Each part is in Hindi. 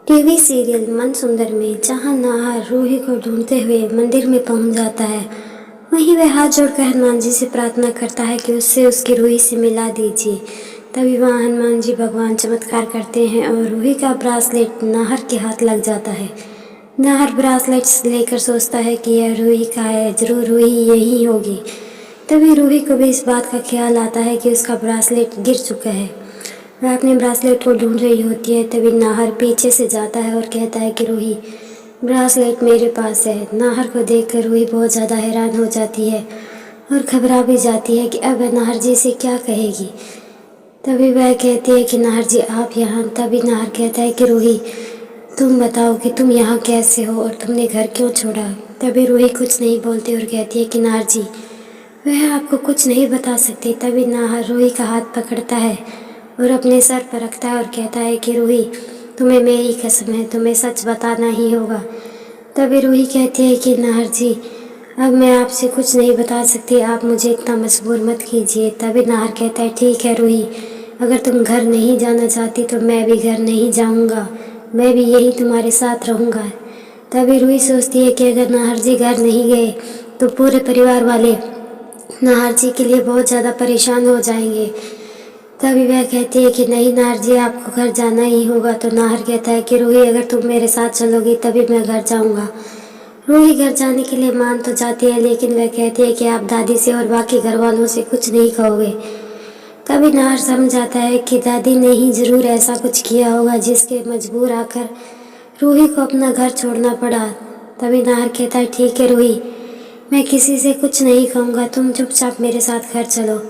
टीवी सीरियल मन सुंदर में जहां नाहर रूही को ढूंढते हुए मंदिर में पहुंच जाता है, वहीं वह हाथ जोड़कर हनुमान जी से प्रार्थना करता है कि उससे उसकी रूही से मिला दीजिए। तभी वहां हनुमान जी भगवान चमत्कार करते हैं और रूही का ब्रासलेट नाहर के हाथ लग जाता है। नाहर ब्रासलेट लेकर सोचता है कि यह रूही का है, जरूर रूही यही होगी। तभी रूही को भी इस बात का ख्याल आता है कि उसका ब्रासलेट गिर चुका है। वह अपने ब्रासलेट को ढूंढ रही होती है, तभी नाहर पीछे से जाता है और कहता है कि रूही, ब्रासलेट मेरे पास है। नाहर को देखकर रूही बहुत ज़्यादा हैरान हो जाती है और घबरा भी जाती है कि अब वह नाहर जी से क्या कहेगी। तभी वह कहती है कि नाहर जी आप यहाँ। तभी नाहर कहता है कि रूही, तुम बताओ कि तुम यहाँ कैसे हो और तुमने घर क्यों छोड़ा। तभी रूही कुछ नहीं बोलती और कहती है कि नाहर जी, वह आपको कुछ नहीं बता सकती। तभी नाहर रूही का हाथ पकड़ता है और अपने सर पर रखता है और कहता है कि रूही, तुम्हें मेरी कसम है, तुम्हें सच बताना ही होगा। तभी रूही कहती है कि नाहर जी, अब मैं आपसे कुछ नहीं बता सकती, आप मुझे इतना मजबूर मत कीजिए। तभी नाहर कहता है ठीक है रूही, अगर तुम घर नहीं जाना चाहती तो मैं भी घर नहीं जाऊंगा, मैं भी यही तुम्हारे साथ रहूंगा। तभी रूही सोचती है कि अगर नाहर जी घर नहीं गए तो पूरे परिवार वाले नाहर जी के लिए बहुत ज़्यादा परेशान हो जाएंगे। तभी वह कहती है कि नहीं नाहर जी, आपको घर जाना ही होगा। तो नाहर कहता है कि रूही, अगर तुम मेरे साथ चलोगी तभी मैं घर जाऊंगा। रूही घर जाने के लिए मान तो जाती है, लेकिन वह कहती है कि आप दादी से और बाकी घर वालों से कुछ नहीं कहोगे। तभी नाहर समझ आता है कि दादी ने ही जरूर ऐसा कुछ किया होगा जिसके मजबूर आकर रूही को अपना घर छोड़ना पड़ा। तभी नाहर कहता है ठीक है रूही, मैं किसी से कुछ नहीं कहूँगा, तुम चुपचाप मेरे साथ घर चलो।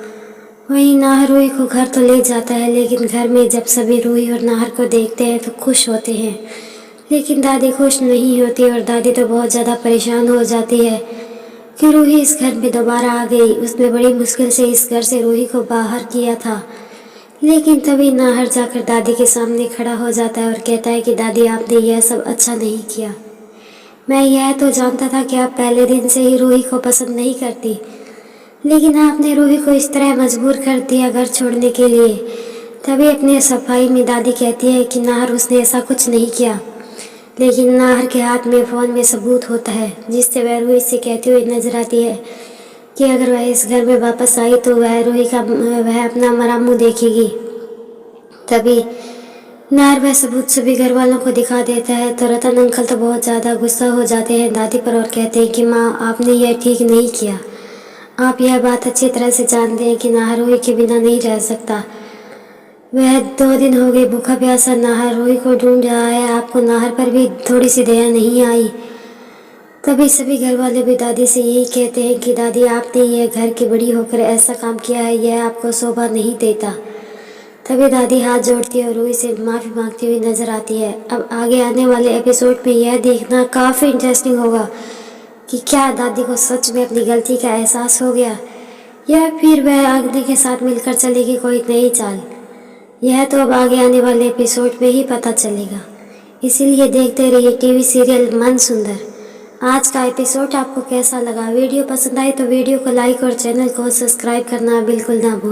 वहीं नाहर रूही को घर तो ले जाता है, लेकिन घर में जब सभी रूही और नाहर को देखते हैं तो खुश होते हैं, लेकिन दादी खुश नहीं होती और दादी तो बहुत ज़्यादा परेशान हो जाती है कि रूही इस घर में दोबारा आ गई। उसने बड़ी मुश्किल से इस घर से रूही को बाहर किया था। लेकिन तभी नाहर जाकर दादी के सामने खड़ा हो जाता है और कहता है कि दादी, आपने यह सब अच्छा नहीं किया। मैं यह तो जानता था कि आप पहले दिन से ही रूही को पसंद नहीं करती, लेकिन आपने रूही को इस तरह मजबूर कर दिया घर छोड़ने के लिए। तभी अपनी सफाई में दादी कहती है कि नाहर, उसने ऐसा कुछ नहीं किया। लेकिन नाहर के हाथ में फ़ोन में सबूत होता है, जिससे वह रूही से कहती हुई नजर आती है कि अगर वह इस घर में वापस आई तो वह अपना मरा मुँह देखेगी। तभी नाहर वह सबूत सभी घर वालों को दिखा देता है तो रतन अंकल तो बहुत ज़्यादा गुस्सा हो जाते हैं दादी पर और कहते हैं कि माँ, आपने यह ठीक नहीं किया। आप यह बात अच्छी तरह से जानते हैं कि नाहर रूही के बिना नहीं रह सकता। वह 2 दिन हो गए भूखा प्यासा नाहर रूही को ढूंढ रहा है, आपको नाहर पर भी थोड़ी सी दया नहीं आई। तभी सभी घर वाले भी दादी से यही कहते हैं कि दादी, आपने यह घर की बड़ी होकर ऐसा काम किया है, यह आपको शोभा नहीं देता। तभी दादी हाथ जोड़ती है और रूही से माफ़ी मांगती हुई नजर आती है। अब आगे आने वाले एपिसोड में यह देखना काफ़ी इंटरेस्टिंग होगा कि क्या दादी को सच में अपनी गलती का एहसास हो गया या फिर वह आगे के साथ मिलकर चलेगी कोई नई चाल। यह तो अब आगे आने वाले एपिसोड में ही पता चलेगा, इसीलिए देखते रहिए टीवी सीरियल मन सुंदर। आज का एपिसोड आपको कैसा लगा? वीडियो पसंद आए तो वीडियो को लाइक और चैनल को सब्सक्राइब करना बिल्कुल ना भूलें।